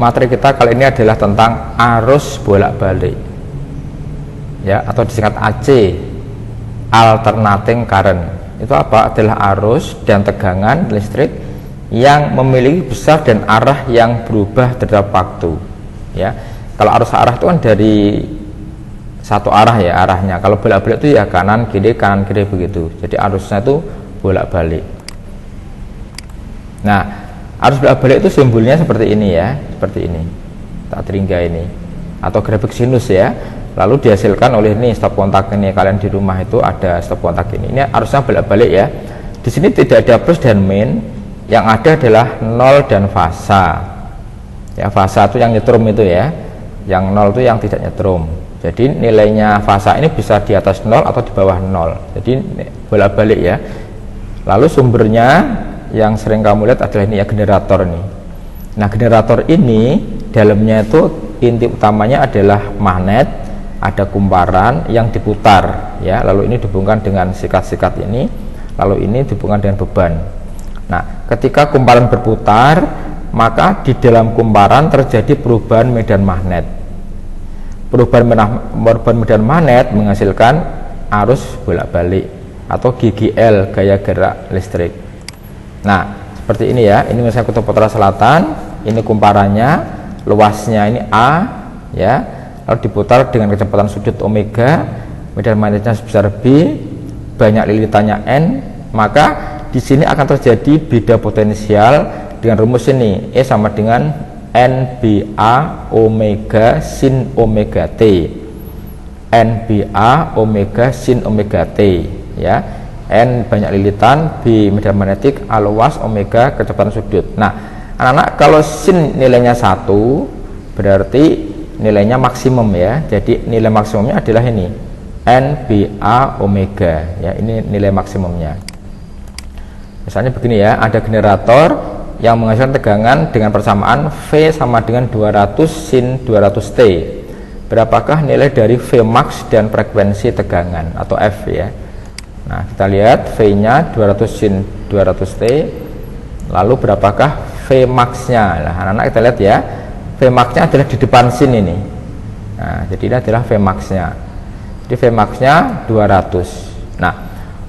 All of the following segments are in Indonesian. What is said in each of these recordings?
materi kita kali ini adalah tentang arus bolak-balik, ya, atau disingkat AC, alternating current. Itu apa? Adalah arus dan tegangan listrik yang memiliki besar dan arah yang berubah terhadap waktu, ya. Kalau arus arah itu kan dari satu arah, ya, arahnya. Kalau bolak-balik itu ya kanan kiri begitu. Jadi arusnya itu bolak-balik. Nah, arus bolak-balik itu simbolnya seperti ini, ya, seperti ini, tak teringga ini, atau grafik sinus, ya. Lalu dihasilkan oleh ini stop kontak ini. Kalian di rumah itu ada stop kontak ini. Ini arusnya bolak-balik, ya. Di sini tidak ada plus dan min, yang ada adalah nol dan fasa. Ya, fasa itu yang nyetrum itu, ya. Yang nol itu yang tidak nyetrum. Jadi nilainya fasa ini bisa di atas 0 atau di bawah 0. Jadi bolak-balik, ya. Lalu sumbernya yang sering kamu lihat adalah ini, ya, generator ini. Nah, generator ini dalamnya itu inti utamanya adalah magnet, ada kumparan yang diputar, ya. Lalu ini dihubungkan dengan sikat-sikat ini, lalu ini dihubungkan dengan beban. Nah, ketika kumparan berputar, maka di dalam kumparan terjadi perubahan medan magnet. Perubahan medan magnet menghasilkan arus bolak-balik atau GGL, gaya gerak listrik. Nah, seperti ini, ya. Ini misalnya kutub utara selatan, ini kumparannya, luasnya ini A, ya. Lalu diputar dengan kecepatan sudut omega, medan magnetnya sebesar B, banyak lilitannya N, maka di sini akan terjadi beda potensial dengan rumus ini, E sama dengan NBA omega sin omega T. NBA omega sin omega T, ya. N banyak lilitan, B medan magnetik, A luas, omega kecepatan sudut. Nah, anak-anak, kalau sin nilainya 1 berarti nilainya maksimum, ya. Jadi nilai maksimumnya adalah ini, NBA omega, ya. Ini nilai maksimumnya. Misalnya begini, ya, ada generator yang menghasilkan tegangan dengan persamaan V sama dengan 200 sin 200T. Berapakah nilai dari V max dan frekuensi tegangan atau F, ya. Nah, kita lihat V nya 200 sin 200T, lalu berapakah V max nya. Nah, anak-anak, kita lihat, ya, V max nya adalah di depan sin ini. Nah, jadi ini adalah V max nya. Jadi V max nya 200. Nah,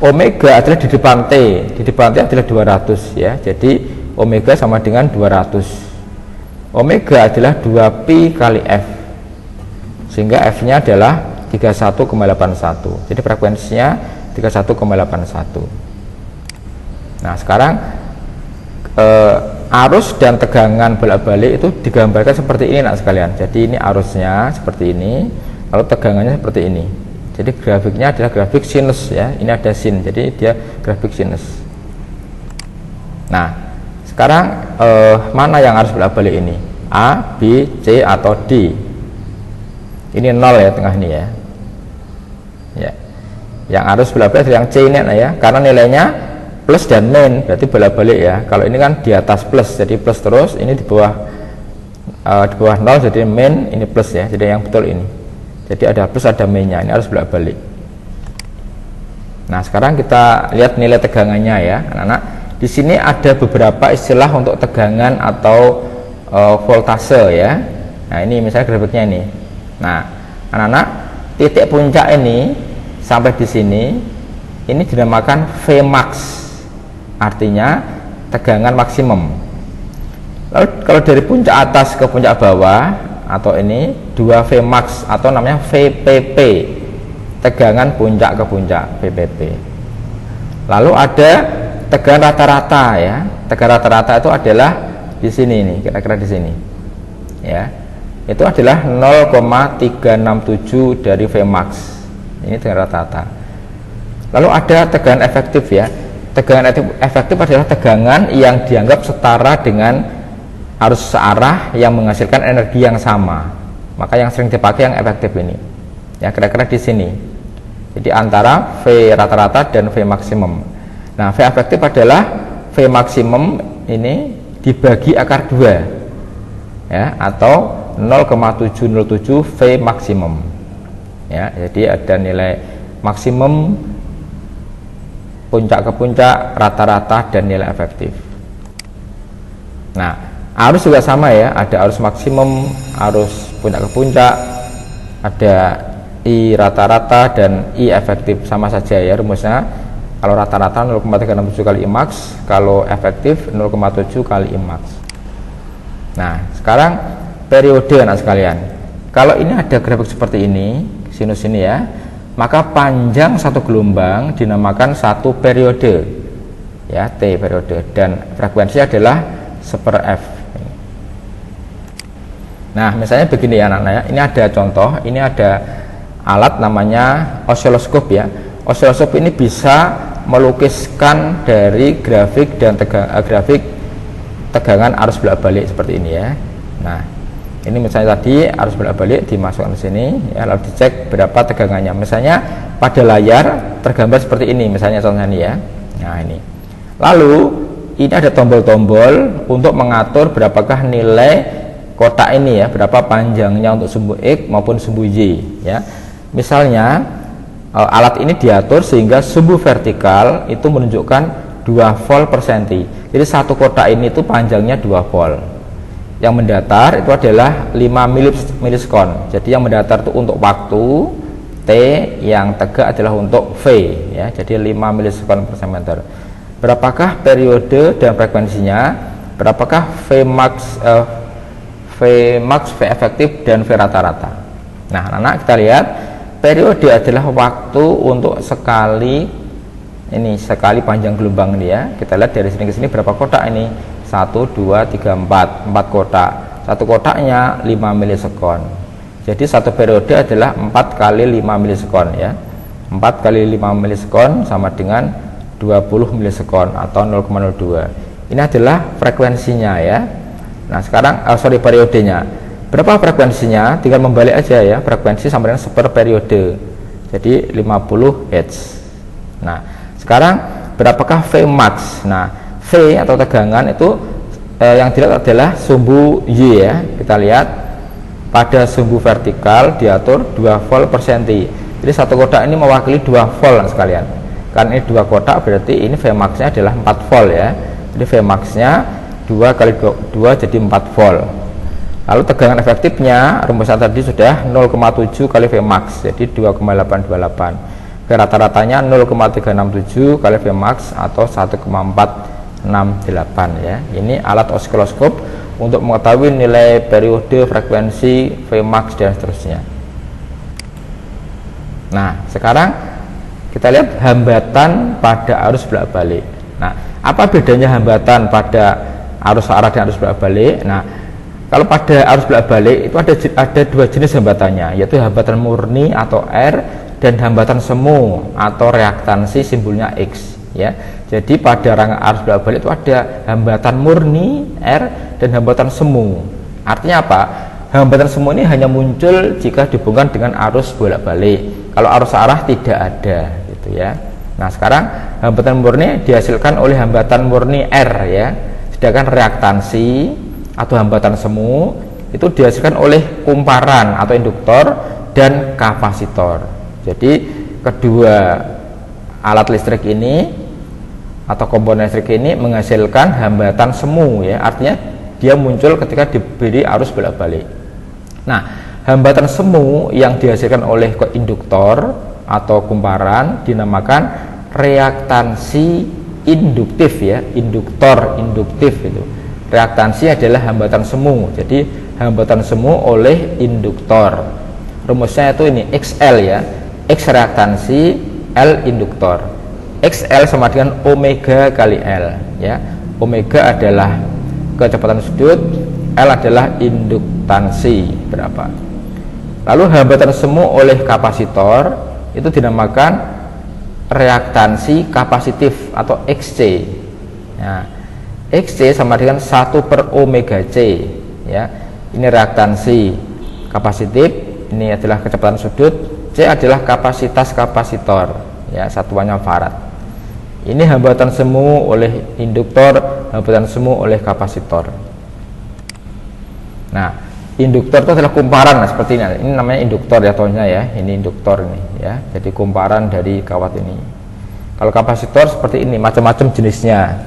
omega adalah di depan T. Di depan T adalah 200, ya. Jadi omega sama dengan 200. Omega adalah 2pi kali F, sehingga F nya adalah 31,81. Jadi frekuensinya 31,81. Nah, sekarang arus dan tegangan bolak-balik itu digambarkan seperti ini, nak sekalian. Jadi ini arusnya seperti ini, lalu tegangannya seperti ini. Jadi grafiknya adalah grafik sinus, ya. Ini ada sin, jadi dia grafik sinus. Nah, sekarang mana yang harus bolak-balik ini? A, B, C atau D? Ini 0, ya, tengah ini, ya. Ya. Yang harus bolak-balik yang C ini, ya, karena nilainya plus dan min, berarti bolak-balik, ya. Kalau ini kan di atas plus, jadi plus terus. Ini di bawah 0, jadi min, ini plus, ya. Jadi yang betul ini. Jadi ada plus, ada minnya. Ini harus bolak-balik. Nah, sekarang kita lihat nilai tegangannya, ya, anak-anak. Di sini ada beberapa istilah untuk tegangan atau voltase, ya. Nah, ini misalnya grafiknya ini. Nah, anak-anak, titik puncak ini sampai di sini ini dinamakan Vmax, artinya tegangan maksimum. Lalu kalau dari puncak atas ke puncak bawah atau ini 2 Vmax atau namanya VPP, tegangan puncak ke puncak, VPP. Lalu ada tegangan rata-rata, ya. Tegangan rata-rata itu adalah di sini nih, kira-kira di sini, ya. Itu adalah 0,367 dari Vmax. Ini tegangan rata-rata. Lalu ada tegangan efektif, ya. Tegangan efektif adalah tegangan yang dianggap setara dengan arus searah yang menghasilkan energi yang sama. Maka yang sering dipakai yang efektif ini, ya, kira-kira di sini. Jadi antara V rata-rata dan V maksimum. Nah, V efektif adalah V maksimum ini dibagi akar 2, ya, atau 0,707 V maksimum, ya. Jadi ada nilai maksimum, puncak ke puncak, rata-rata, dan nilai efektif. Nah, Arus juga sama ya, ada arus maksimum, arus puncak ke puncak, ada I rata-rata dan I efektif, sama saja ya rumusnya. Kalau rata-rata 0,367 kali I max, kalau efektif 0,7 kali I max. Nah sekarang periode anak sekalian, kalau ini ada grafik seperti ini, sinus ini ya, maka panjang satu gelombang dinamakan satu periode ya, T periode, dan frekuensi adalah 1/f. Nah misalnya begini ya anak-anak ya, ini ada contoh, ini ada alat namanya osiloskop ya. Osiloskop ini bisa melukiskan dari grafik dan grafik tegangan arus bolak-balik seperti ini ya. Nah ini misalnya tadi arus bolak-balik dimasukkan ke sini ya, lalu dicek berapa tegangannya. Misalnya pada layar tergambar seperti ini misalnya contohnya ini ya. Nah ini, lalu ini ada tombol-tombol untuk mengatur berapakah nilai kotak ini ya, berapa panjangnya untuk sumbu X maupun sumbu Y ya. Misalnya alat ini diatur sehingga sumbu vertikal itu menunjukkan 2 volt per senti. Jadi satu kotak ini itu panjangnya 2 volt. Yang mendatar itu adalah 5 milisekon. Jadi yang mendatar itu untuk waktu T, yang tegak adalah untuk V ya. Jadi 5 milisekon per semeter. Berapakah periode dan frekuensinya? Berapakah V max, V efektif dan V rata-rata? Nah anak-anak kita lihat, periode adalah waktu untuk sekali panjang gelombang ini ya. Kita lihat dari sini ke sini berapa kotak ini, 1, 2, 3, 4 kotak. Satu kotaknya 5 milisekon. Jadi satu periode adalah 4 kali 5 milisekon ya. 4 kali 5 milisekon sama dengan 20 milisekon atau 0,02. Ini adalah frekuensinya ya. Nah sekarang periodenya. Berapa frekuensinya? Tinggal membalik aja ya, frekuensi sama dengan 1 periode. Jadi 50 Hz. Nah sekarang berapakah V max? Nah V atau tegangan itu yang dilihat adalah sumbu Y ya. Kita lihat pada sumbu vertikal diatur 2 volt per senti. Jadi satu kotak ini mewakili 2 volt sekalian. Karena ini 2 kotak berarti ini V max nya adalah 4 volt ya. Jadi V max nya 2 kali 2 jadi 4 volt. Lalu tegangan efektifnya rumusnya tadi sudah 0,7 kali V max, jadi 2,828. V rata-ratanya 0,367 kali V max atau 1,468 ya. Ini alat osiloskop untuk mengetahui nilai periode, frekuensi, V max dan seterusnya. Nah sekarang kita lihat hambatan pada arus bolak-balik. Nah apa bedanya hambatan pada arus arah dan arus bolak-balik? Nah kalau pada arus bolak-balik itu ada 2 jenis hambatannya, yaitu hambatan murni atau R dan hambatan semu atau reaktansi simbolnya X ya. Jadi pada arus bolak-balik itu ada hambatan murni R dan hambatan semu. Artinya apa? Hambatan semu ini hanya muncul jika dihubungkan dengan arus bolak-balik. Kalau arus arah tidak ada gitu ya. Nah sekarang hambatan murni dihasilkan oleh hambatan murni R ya. Sedangkan reaktansi atau hambatan semu itu dihasilkan oleh kumparan atau induktor dan kapasitor. Jadi kedua alat listrik ini atau komponen listrik ini menghasilkan hambatan semu ya. Artinya dia muncul ketika diberi arus bolak-balik. Nah hambatan semu yang dihasilkan oleh induktor atau kumparan dinamakan reaktansi induktif ya. Induktor induktif itu. Reaktansi adalah hambatan semu. Jadi hambatan semu oleh induktor. Rumusnya itu ini XL ya. X reaktansi, L induktor. XL sama dengan omega kali L ya. Omega adalah kecepatan sudut, L adalah induktansi berapa. Lalu hambatan semu oleh kapasitor itu dinamakan reaktansi kapasitif atau XC. Nah, XC sama dengan 1/omega C ya. Ini reaktansi kapasitif, ini adalah kecepatan sudut, C adalah kapasitas kapasitor ya, satuannya farad. Ini hambatan semu oleh induktor, hambatan semu oleh kapasitor. Nah induktor itu adalah kumparan seperti ini. Ini namanya induktor ya tohnya ya. Ini induktor ini ya. Jadi kumparan dari kawat ini. Kalau kapasitor seperti ini, macam-macam jenisnya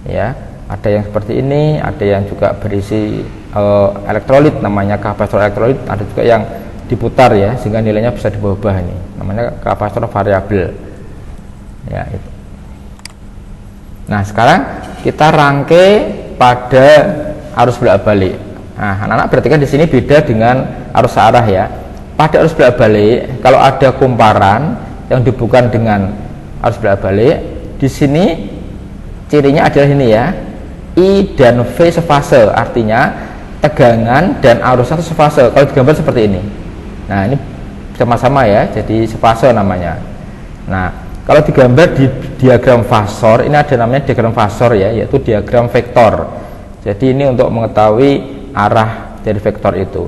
ya. Ada yang seperti ini, ada yang juga berisi elektrolit, namanya kapasitor elektrolit. Ada juga yang diputar ya, sehingga nilainya bisa diubah. Ini namanya kapasitor variabel ya itu. Nah sekarang kita rangkai pada arus bolak-balik. Nah anak-anak perhatikan di sini beda dengan arus searah ya. Pada arus bolak-balik, kalau ada kumparan yang dihubungkan dengan arus bolak-balik, di sini cirinya adalah ini ya, I dan V sefase, artinya tegangan dan arusnya itu sefase. Kalau digambar seperti ini, nah ini sama-sama ya, jadi sefase namanya. Nah kalau digambar di diagram fasor, ini ada namanya diagram fasor ya, yaitu diagram vektor. Jadi ini untuk mengetahui arah dari vektor itu.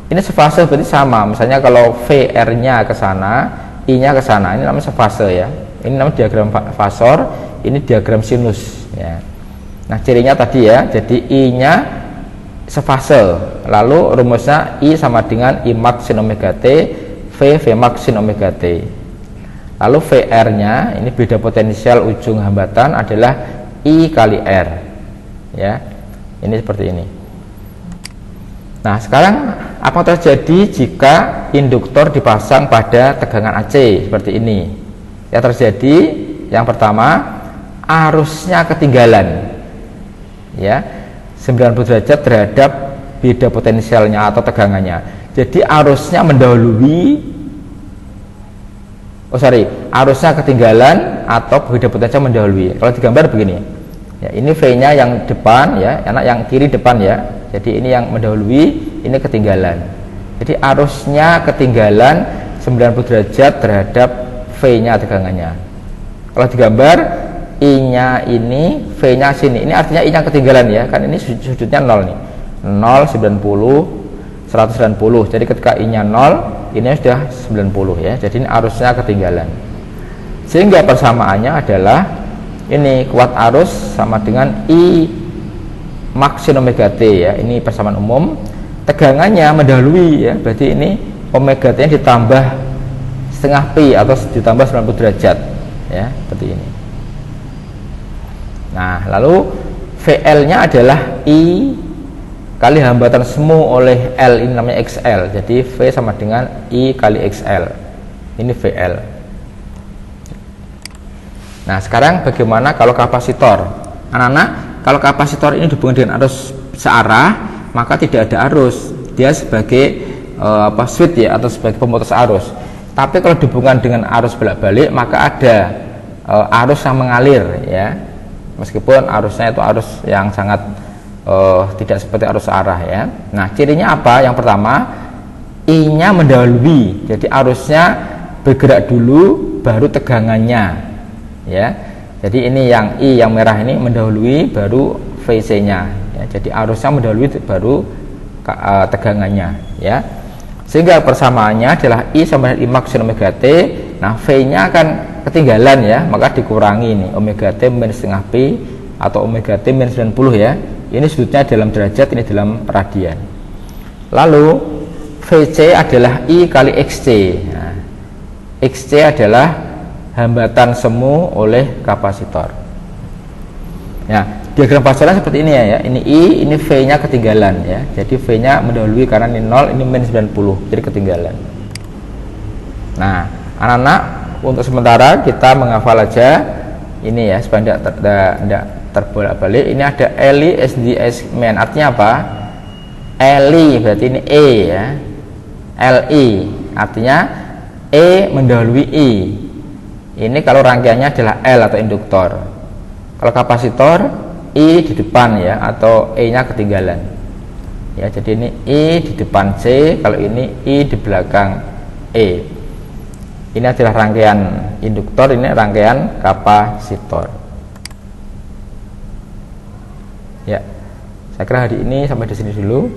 Ini sefase berarti sama, misalnya kalau VR-nya ke sana, I-nya ke sana, ini namanya sefase ya. Ini namanya diagram fasor, ini diagram sinus ya. Nah cirinya tadi ya, jadi I-nya sefase, lalu rumusnya I sama dengan I max sin omega T, V max sin omega T. Lalu VR-nya, ini beda potensial ujung hambatan adalah I kali R ya. Ini seperti ini. Nah sekarang apa terjadi jika induktor dipasang pada tegangan AC seperti ini? Ya terjadi yang pertama, arusnya ketinggalan ya, 90 derajat terhadap beda potensialnya atau tegangannya. Jadi arusnya mendahului, arusnya ketinggalan atau beda potensial mendahului. Kalau digambar begini ya, ini V-nya yang depan ya, anak yang kiri depan ya. Jadi ini yang mendahului, ini ketinggalan. Jadi arusnya ketinggalan 90 derajat terhadap V-nya tegangannya. Kalau digambar I-nya ini, V-nya sini. Ini artinya I-nya ketinggalan ya, kan ini sudutnya 0 nih. 0, 90, 190. Jadi ketika I-nya 0, ini sudah 90 ya. Jadi ini arusnya ketinggalan. Sehingga persamaannya adalah ini kuat arus sama dengan I max sin omega T ya. Ini persamaan umum. Tegangannya mendahului ya. Berarti ini omega T ditambah setengah pi atau ditambah 90 derajat ya, seperti ini. Nah lalu VL-nya adalah I kali hambatan semu oleh L, ini namanya XL. Jadi V sama dengan I kali XL. Ini VL. Nah sekarang bagaimana kalau kapasitor? Anak-anak, kalau kapasitor ini dihubungkan dengan arus searah, maka tidak ada arus. Dia sebagai switch ya, atau sebagai pemutus arus. Tapi kalau dihubungkan dengan arus bolak-balik, maka ada arus yang mengalir ya. Meskipun arusnya itu arus yang sangat tidak seperti arus searah ya. Nah cirinya apa? Yang pertama, I-nya mendahului. Jadi arusnya bergerak dulu, baru tegangannya ya. Jadi ini yang I yang merah ini mendahului, baru VC-nya ya. Jadi arusnya mendahului, baru tegangannya ya. Sehingga persamaannya adalah I sama dengan I max sin omega T. Nah V-nya akan ketinggalan ya, maka dikurangi ini omega T minus setengah pi atau omega T minus 90 ya. Ini sudutnya dalam derajat, ini dalam radian. Lalu VC adalah I kali XC. Nah, XC adalah hambatan semu oleh kapasitor. Ya, diagram pasaran seperti ini ya. Ini I, ini V-nya ketinggalan ya. Jadi V-nya mendahului karena ini 0, ini minus 90, jadi ketinggalan. Nah, anak-anak, untuk sementara kita menghafal aja ini ya, supaya tidak terbolak-balik. Ini ada LI SDS men, artinya apa? LI berarti ini E ya. LI artinya E mendahului I. Ini kalau rangkaiannya adalah L atau induktor. Kalau kapasitor I di depan ya, atau E-nya ketinggalan. Ya, jadi ini I di depan C, kalau ini I di belakang E. Ini adalah rangkaian induktor, ini rangkaian kapasitor. Ya, saya kira hari ini sampai di sini dulu.